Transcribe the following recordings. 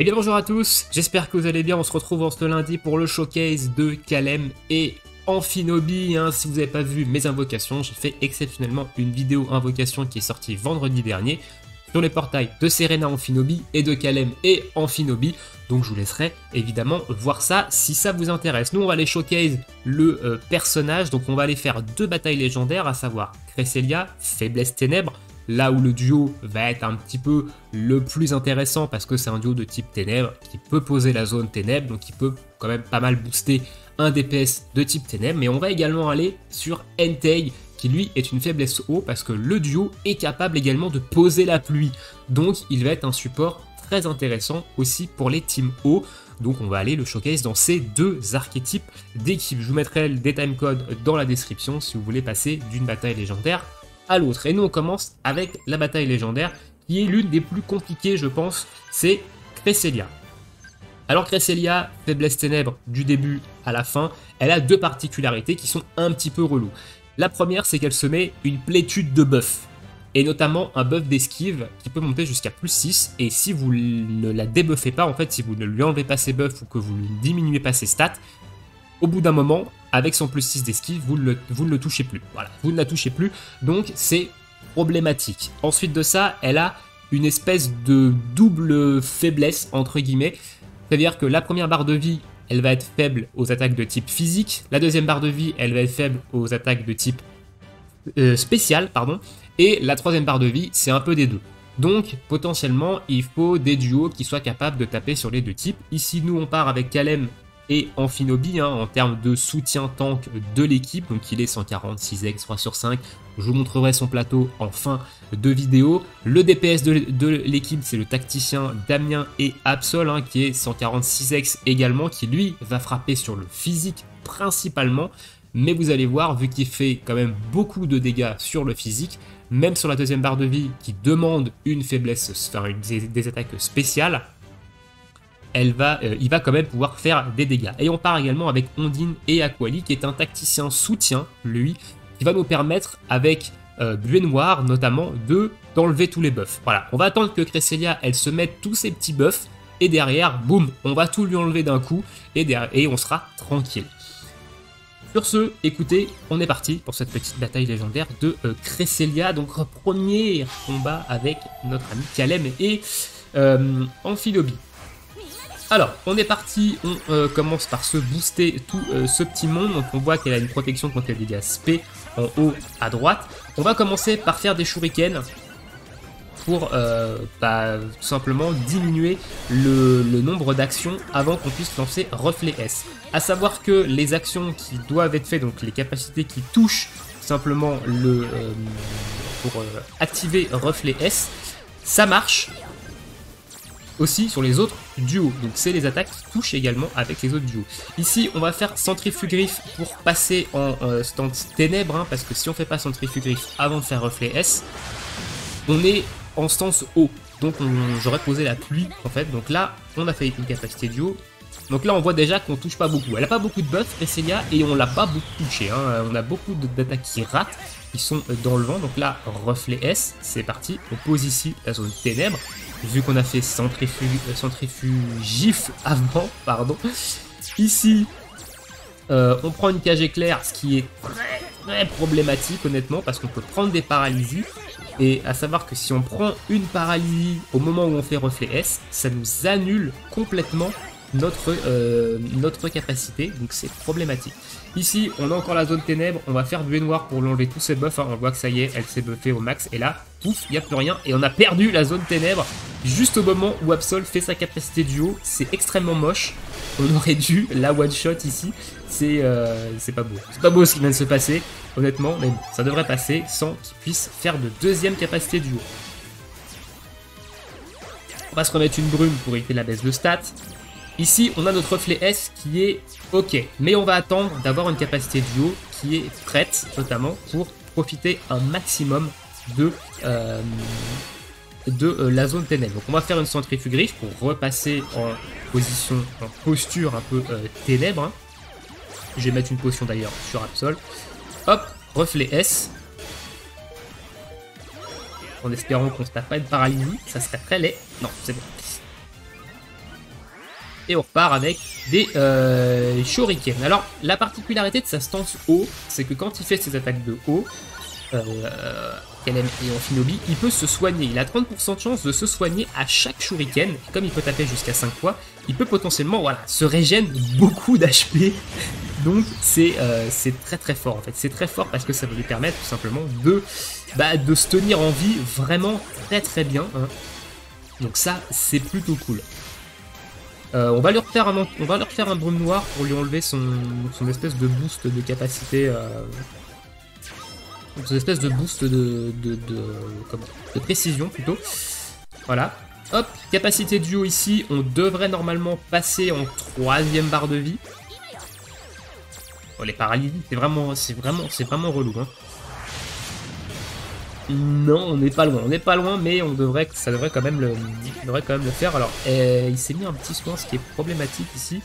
Eh bien bonjour à tous, j'espère que vous allez bien, on se retrouve en ce lundi pour le showcase de Kalem et Amphinobi. Si vous n'avez pas vu mes invocations, j'ai fait exceptionnellement une vidéo invocation qui est sortie vendredi dernier sur les portails de Serena Amphinobi et de Kalem et Amphinobi. Donc je vous laisserai évidemment voir ça si ça vous intéresse. Nous on va aller showcase le personnage, donc on va aller faire deux batailles légendaires, à savoir Cresselia, Faiblesse Ténèbres. Là où le duo va être un petit peu le plus intéressant parce que c'est un duo de type ténèbres qui peut poser la zone ténèbres, donc qui peut quand même pas mal booster un DPS de type ténèbres. Mais on va également aller sur Entei qui lui est une faiblesse eau parce que le duo est capable également de poser la pluie. Donc il va être un support très intéressant aussi pour les teams eau. Donc on va aller le showcase dans ces deux archétypes d'équipe. Je vous mettrai des timecodes dans la description si vous voulez passer d'une bataille légendaire à l'autre. Et nous on commence avec la bataille légendaire qui est l'une des plus compliquées je pense, c'est Cresselia. Alors Cresselia, faiblesse ténèbres du début à la fin, elle a deux particularités qui sont un petit peu reloues. La première c'est qu'elle se met une plétude de buffs, et notamment un buff d'esquive qui peut monter jusqu'à plus 6, et si vous ne la débuffez pas, en fait si vous ne lui enlevez pas ses buffs ou que vous ne diminuez pas ses stats, au bout d'un moment, avec son plus 6 d'esquive, vous ne le touchez plus. Voilà, vous ne la touchez plus, donc c'est problématique. Ensuite de ça, elle a une espèce de double faiblesse, entre guillemets. C'est-à-dire que la première barre de vie, elle va être faible aux attaques de type physique. La deuxième barre de vie, elle va être faible aux attaques de type spécial, pardon. Et la troisième barre de vie, c'est un peu des deux. Donc, potentiellement, il faut des duos qui soient capables de taper sur les deux types. Ici, nous, on part avec Kalem et Amphinobi en termes de soutien tank de l'équipe, donc il est 146x 3 sur 5, je vous montrerai son plateau en fin de vidéo. Le DPS de l'équipe c'est le tacticien Damien et Absol qui est 146x également, qui lui va frapper sur le physique principalement, mais vous allez voir, vu qu'il fait quand même beaucoup de dégâts sur le physique, même sur la deuxième barre de vie qui demande une faiblesse, enfin des attaques spéciales, il va quand même pouvoir faire des dégâts. Et on part également avec Ondine et Aquali, qui est un tacticien soutien, lui, qui va nous permettre, avec Buée Noire notamment, d'enlever tous les buffs. Voilà, on va attendre que Cresselia, elle se mette tous ses petits buffs, et derrière, boum, on va tout lui enlever d'un coup, et on sera tranquille. Sur ce, écoutez, on est parti pour cette petite bataille légendaire de Cresselia. Donc premier combat avec notre ami Kalem et Amphinobi. Alors, on est parti, on commence par se booster tout ce petit monde. Donc on voit qu'elle a une protection contre les dégâts spé en haut à droite. On va commencer par faire des shurikens pour tout simplement diminuer le nombre d'actions avant qu'on puisse lancer Reflet S. A savoir que les actions qui doivent être faites, donc les capacités qui touchent simplement pour activer Reflet S, ça marche aussi sur les autres duos, donc c'est les attaques qui touchent également avec les autres duos. Ici on va faire Centrifugriffe pour passer en stance ténèbres, parce que si on fait pas Centrifugriffe avant de faire Reflet S, on est en stance haut, donc j'aurais posé la pluie en fait. Donc là on a fait une capacité duo, donc là on voit déjà qu'on touche pas beaucoup, elle a pas beaucoup de buffs Cresselia, et on l'a pas beaucoup touché, on a beaucoup d'attaques qui ratent, qui sont dans le vent. Donc là Reflet S, c'est parti, on pose ici la zone ténèbres, vu qu'on a fait centrifugif avant, pardon. Ici, on prend une cage éclair, ce qui est très problématique honnêtement, parce qu'on peut prendre des paralysies. Et à savoir que si on prend une paralysie au moment où on fait Reflet S, ça nous annule complètement notre capacité, donc c'est problématique. Ici, on a encore la zone ténèbres, on va faire Buée Noire pour l'enlever tous ses buffs, on voit que ça y est, elle s'est buffée au max, et là, pouf, il n'y a plus rien, et on a perdu la zone ténèbres juste au moment où Absol fait sa capacité duo. C'est extrêmement moche, on aurait dû la one shot ici, c'est pas beau. C'est pas beau ce qui vient de se passer, honnêtement, mais bon, ça devrait passer sans qu'il puisse faire de deuxième capacité duo. On va se remettre une brume pour éviter la baisse de stats. Ici, on a notre Reflet S qui est ok, mais on va attendre d'avoir une capacité duo qui est prête, notamment pour profiter un maximum de la zone ténèbres. Donc on va faire une centrifugriffe pour repasser en posture un peu ténèbres. Je vais mettre une potion d'ailleurs sur Absol. Hop, Reflet S. En espérant qu'on se tape pas une paralysie, ça serait très laid. Non, c'est bon. Et on repart avec des shurikens. Alors, la particularité de sa stance haut, c'est que quand il fait ses attaques de haut, Kalem et Amphinobi, il peut se soigner. Il a 30% de chance de se soigner à chaque shuriken. Et comme il peut taper jusqu'à 5 fois, il peut potentiellement se régène beaucoup d'HP. Donc c'est très très fort en fait. C'est très fort parce que ça va lui permettre tout simplement de se tenir en vie vraiment très très bien. Hein. Donc ça, c'est plutôt cool. On va lui refaire un brume noir pour lui enlever son espèce de boost de capacité. Son espèce de boost de précision plutôt. Voilà. Hop, capacité duo ici. On devrait normalement passer en 3e barre de vie. Oh, les paralysies, c'est vraiment relou. Hein. Non, on n'est pas loin, mais ça devrait quand même le faire. Alors, il s'est mis un petit soin, ce qui est problématique ici.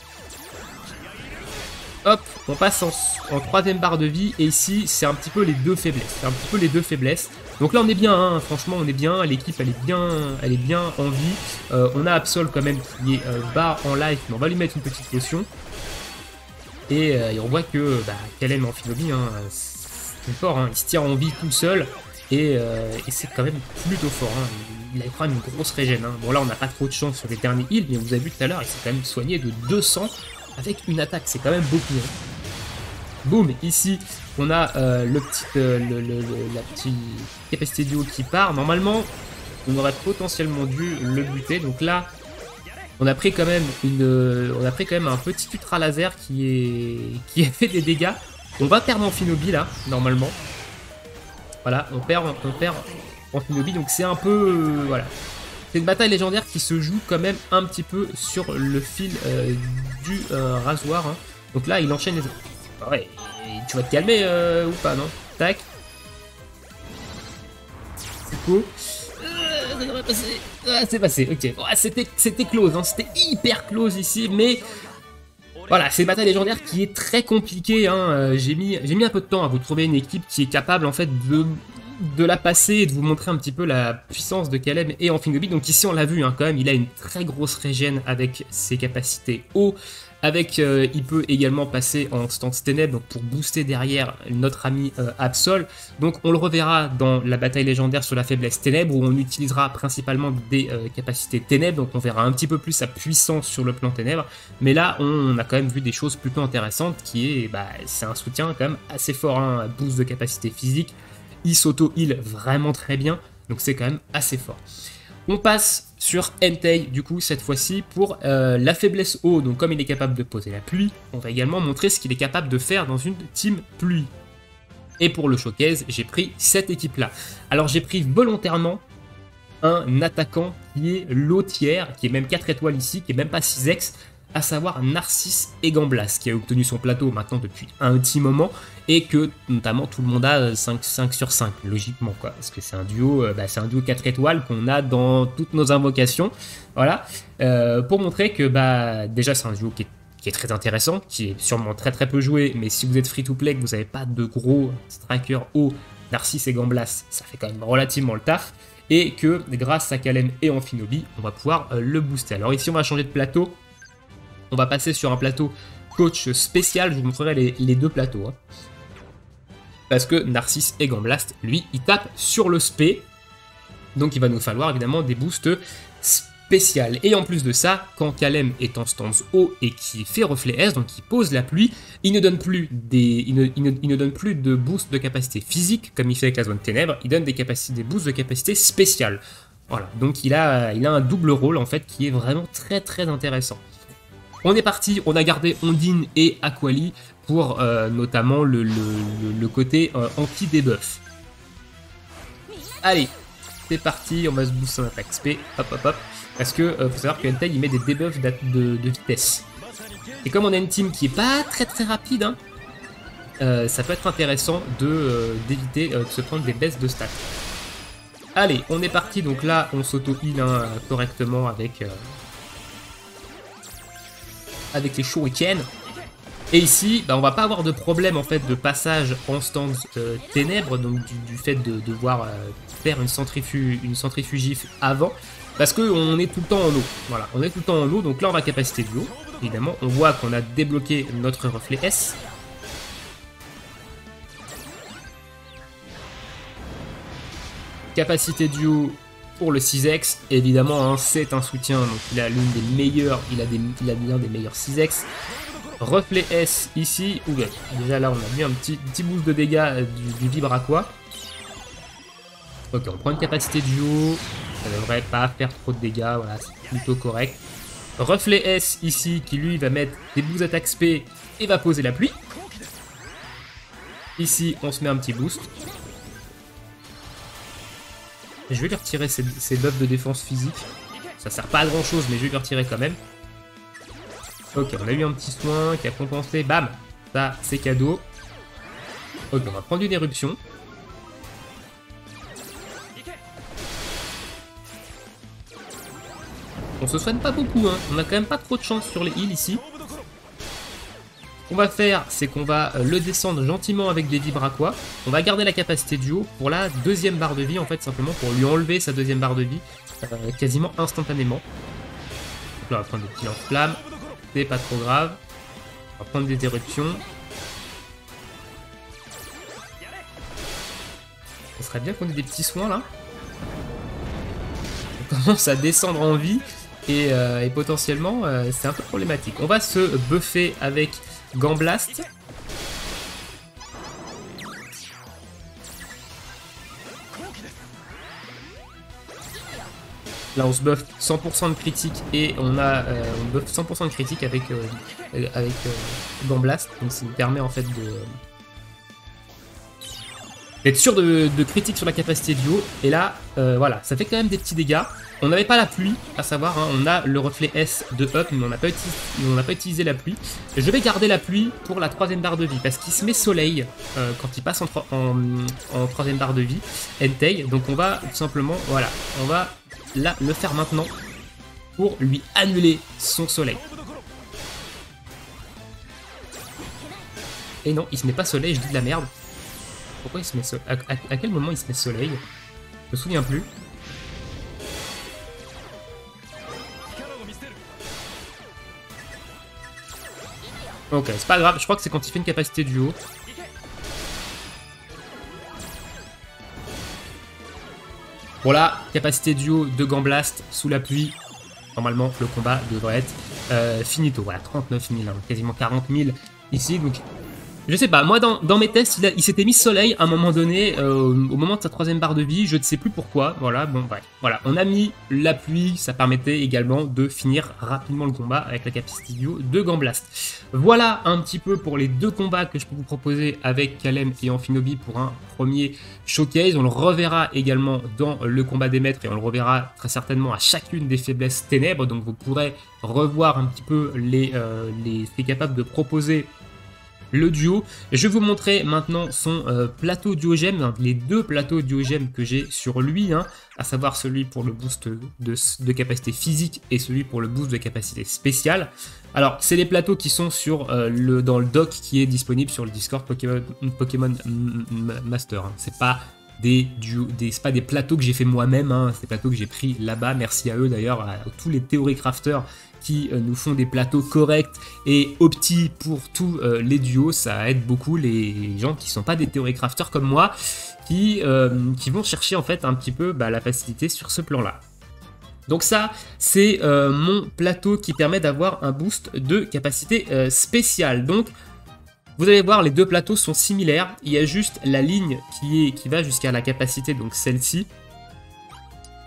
Hop, on passe en 3e barre de vie, et ici, c'est un petit peu les deux faiblesses. Donc là, on est bien, hein, franchement, on est bien, l'équipe, elle est bien en vie. On a Absol quand même qui est bas en life, mais on va lui mettre une petite potion. Et on voit que Kalem et Amphinobi, hein, c'est fort, hein, il se tire en vie tout seul. Et c'est quand même plutôt fort. Hein. Il a quand même une grosse régène. Hein. Bon là on n'a pas trop de chance sur les derniers heals, mais vous avez vu tout à l'heure, il s'est quand même soigné de 200 avec une attaque. C'est quand même beaucoup. Hein. Boum, ici on a la petite capacité duo qui part. Normalement on aurait potentiellement dû le buter. Donc là on a pris quand même un petit ultra laser qui a fait des dégâts. On va perdre Amphinobi là, normalement. Voilà, on perd Amphinobi, donc c'est un peu... voilà. C'est une bataille légendaire qui se joue quand même un petit peu sur le fil du rasoir. Hein. Donc là, il enchaîne les... Ouais, tu vas te calmer ou pas, non? Tac. C'est cool. Ça devrait passer. Ah, c'est passé, ok. Ouais, c'était close, hein. C'était hyper close ici, mais... Voilà, c'est une bataille légendaire qui est très compliquée. Hein. J'ai mis un peu de temps à vous trouver une équipe qui est capable en fait de la passer et de vous montrer un petit peu la puissance de Kalem et Amphinobi. Donc ici on l'a vu, hein, quand même, il a une très grosse régène avec ses capacités haut. Il peut également passer en stance ténèbres donc pour booster derrière notre ami Absol. Donc on le reverra dans la bataille légendaire sur la faiblesse ténèbres où on utilisera principalement des capacités ténèbres. Donc on verra un petit peu plus sa puissance sur le plan ténèbres. Mais là on a quand même vu des choses plutôt intéressantes qui est, c'est un soutien quand même assez fort, hein, boost de capacité physique. Il s'auto-heal vraiment très bien. Donc c'est quand même assez fort. On passe sur Entei, du coup, cette fois-ci, pour la faiblesse eau. Donc, comme il est capable de poser la pluie, on va également montrer ce qu'il est capable de faire dans une team pluie. Et pour le showcase, j'ai pris cette équipe-là. Alors, j'ai pris volontairement un attaquant qui est low tier, qui est même 4 étoiles ici, qui est même pas 6x, à savoir Narcisse et Gamblas, qui a obtenu son plateau maintenant depuis un petit moment, et que notamment tout le monde a 5 sur 5, logiquement, quoi, parce que c'est un duo 4 étoiles qu'on a dans toutes nos invocations, voilà, pour montrer que déjà c'est un duo qui est très intéressant, qui est sûrement très très peu joué, mais si vous êtes free to play, que vous n'avez pas de gros strikers hauts, Narcisse et Gamblas, ça fait quand même relativement le taf, et que grâce à Kalem et Amphinobi, on va pouvoir le booster. Alors ici on va changer de plateau. On va passer sur un plateau coach spécial, je vous montrerai les deux plateaux. Hein. Parce que Narcisse et Gamblast, lui, il tape sur le spé. Donc il va nous falloir évidemment des boosts spéciales. Et en plus de ça, quand Kalem est en stance haut et qui fait reflet S, donc il pose la pluie, il ne donne plus de boost de capacité physique, comme il fait avec la zone ténèbres, il donne des boosts de capacité spéciale. Voilà, donc il a un double rôle en fait qui est vraiment très très intéressant. On est parti, on a gardé Ondine et Aquali pour notamment le côté anti-debuff. Allez, c'est parti, on va se booster en attaque spé, hop hop hop, parce que faut savoir que Entei il met des debuffs de vitesse. Et comme on a une team qui est pas très très rapide, hein, ça peut être intéressant d'éviter de se prendre des baisses de stats. Allez, on est parti, donc là on s'auto-heal correctement avec les shurikens. Et ici, on va pas avoir de problème en fait de passage en stance ténèbres, donc du fait de devoir faire une centrifugif avant. Parce qu'on est tout le temps en eau. Voilà, on est tout le temps en eau, donc là on va capacité duo. Évidemment, on voit qu'on a débloqué notre reflet S. Capacité duo pour le 6X, évidemment, hein, c'est un soutien, donc il a l'une des meilleures, il a l'un des meilleurs 6X. Reflet S ici, ou déjà là on a mis un petit boost de dégâts du Vibraqua. Ok, on prend une capacité duo, ça devrait pas faire trop de dégâts, voilà, c'est plutôt correct. Reflet S ici, qui lui va mettre des boosts d'attaque spé et va poser la pluie. Ici, on se met un petit boost. Je vais lui retirer ses buffs de défense physique. Ça sert pas à grand chose, mais je vais lui retirer quand même. Ok, on a eu un petit soin qui a compensé. Bam! Ça, c'est cadeau. Ok, on va prendre une éruption. On se soigne pas beaucoup, hein. On a quand même pas trop de chance sur les heals ici. Ce qu'on va faire, c'est qu'on va le descendre gentiment avec des Vibraqua. On va garder la capacité duo pour la deuxième barre de vie, en fait, simplement pour lui enlever sa deuxième barre de vie quasiment instantanément. Donc là, on va prendre des petits lance-flammes. C'est pas trop grave. On va prendre des éruptions. Ça serait bien qu'on ait des petits soins là. On commence à descendre en vie et potentiellement c'est un peu problématique. On va se buffer avec Gamblaste. Là on se buff 100% de critique et on buff 100% de critique avec Gamblaste. Donc ça nous permet en fait d'être sûr de critique sur la capacité duo. Et là voilà, ça fait quand même des petits dégâts. On n'avait pas la pluie, à savoir, hein, on a le reflet S de up, mais on n'a pas utilisé la pluie. Je vais garder la pluie pour la troisième barre de vie, parce qu'il se met soleil quand il passe en troisième barre de vie, Entei. Donc on va tout simplement, voilà, on va là le faire maintenant pour lui annuler son soleil. Et non, il se met pas soleil, je dis de la merde. Pourquoi il se met soleil? À quel moment il se met soleil? Je me souviens plus. Ok, c'est pas grave, je crois que c'est quand il fait une capacité duo. Voilà, capacité duo de Gamblaste sous la pluie. Normalement, le combat devrait être finito. Voilà, 39 000, hein, quasiment 40 000 ici. Donc, je sais pas, moi dans mes tests, il s'était mis soleil à un moment donné, au moment de sa troisième barre de vie, je ne sais plus pourquoi, voilà, bon bref, voilà, on a mis la pluie, ça permettait également de finir rapidement le combat avec la capacité duo de Gamblaste. Voilà un petit peu pour les deux combats que je peux vous proposer avec Kalem et Amphinobi pour un premier showcase. On le reverra également dans le combat des maîtres et on le reverra très certainement à chacune des faiblesses ténèbres, donc vous pourrez revoir un petit peu ce qui est capable de proposer le duo. Je vais vous montrer maintenant son plateau duogème, les deux plateaux duogèmes que j'ai sur lui, hein, à savoir celui pour le boost de capacité physique et celui pour le boost de capacité spéciale. Alors, c'est les plateaux qui sont sur dans le doc qui est disponible sur le Discord Pokémon Master. Hein. C'est pas c'est pas des plateaux que j'ai fait moi-même, hein, c'est des plateaux que j'ai pris là-bas. Merci à eux d'ailleurs, à tous les Theory Crafters qui nous font des plateaux corrects et opti pour tous les duos. Ça aide beaucoup les gens qui sont pas des Theory Crafters comme moi, qui vont chercher en fait un petit peu la facilité sur ce plan-là. Donc ça, c'est mon plateau qui permet d'avoir un boost de capacité spéciale. Donc, vous allez voir, les deux plateaux sont similaires. Il y a juste la ligne qui va jusqu'à la capacité, donc celle-ci,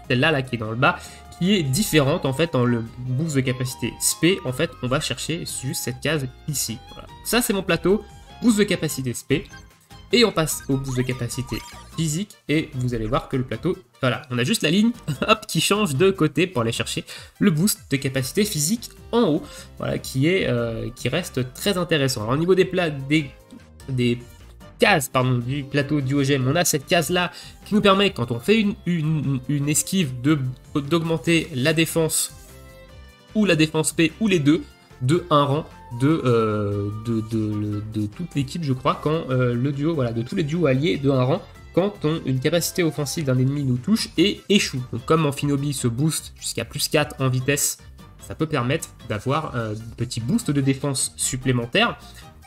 celle-là là, qui est dans le bas, qui est différente en fait dans le boost de capacité spé. En fait, on va chercher juste cette case ici. Voilà. Ça, c'est mon plateau, boost de capacité spé. Et on passe au boost de capacité physique et vous allez voir que le plateau, voilà, on a juste la ligne hop, qui change de côté pour aller chercher le boost de capacité physique en haut, voilà, qui reste très intéressant. Alors, au niveau des cases du plateau duogème, on a cette case là qui nous permet, quand on fait une esquive, d'augmenter la défense ou la défense P ou les deux de un rang de toute l'équipe, je crois, quand le duo, voilà, de tous les duos alliés de un rang quand une capacité offensive d'un ennemi nous touche et échoue. Donc comme Amphinobi se booste jusqu'à plus 4 en vitesse, ça peut permettre d'avoir un petit boost de défense supplémentaire.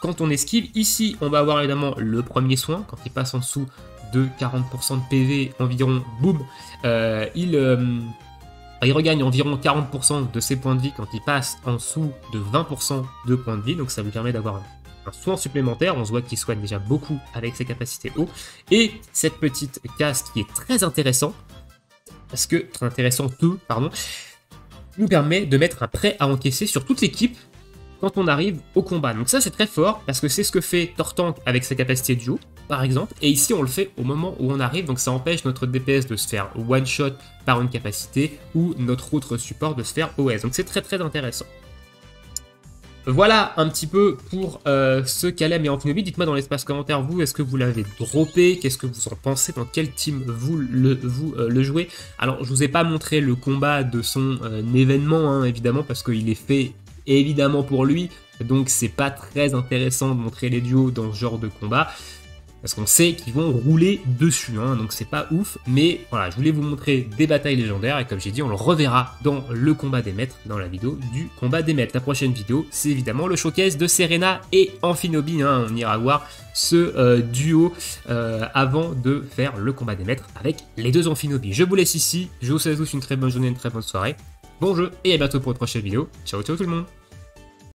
Quand on esquive, ici on va avoir évidemment le premier soin, quand il passe en dessous de 40% de PV environ, boum, il regagne environ 40% de ses points de vie quand il passe en dessous de 20% de points de vie, donc ça lui permet d'avoir un soin supplémentaire. On se voit qu'il soigne déjà beaucoup avec ses capacités eau. Et cette petite caste qui est très intéressante, nous permet de mettre un prêt à encaisser sur toute l'équipe quand on arrive au combat. Donc ça c'est très fort parce que c'est ce que fait Tortank avec sa capacité duo par exemple, et ici on le fait au moment où on arrive, donc ça empêche notre DPS de se faire one shot par une capacité ou notre autre support de se faire OS, donc c'est très très intéressant. Voilà un petit peu pour ce Calem et Amphinobi. Dites-moi dans l'espace commentaire, vous, est-ce que vous l'avez droppé? Qu'est-ce que vous en pensez? Dans quel team vous le jouez? Alors, je vous ai pas montré le combat de son événement, hein, évidemment, parce qu'il est fait évidemment pour lui. Donc, c'est pas très intéressant de montrer les duos dans ce genre de combat. Parce qu'on sait qu'ils vont rouler dessus, hein, donc c'est pas ouf, mais voilà, je voulais vous montrer des batailles légendaires, et comme j'ai dit, on le reverra dans le combat des maîtres, dans la vidéo du combat des maîtres. La prochaine vidéo, c'est évidemment le showcase de Serena et Amphinobi, hein, on ira voir ce duo avant de faire le combat des maîtres avec les deux Amphinobi. Je vous laisse ici, je vous souhaite à tous une très bonne journée, une très bonne soirée, bon jeu, et à bientôt pour une prochaine vidéo. Ciao ciao tout le monde.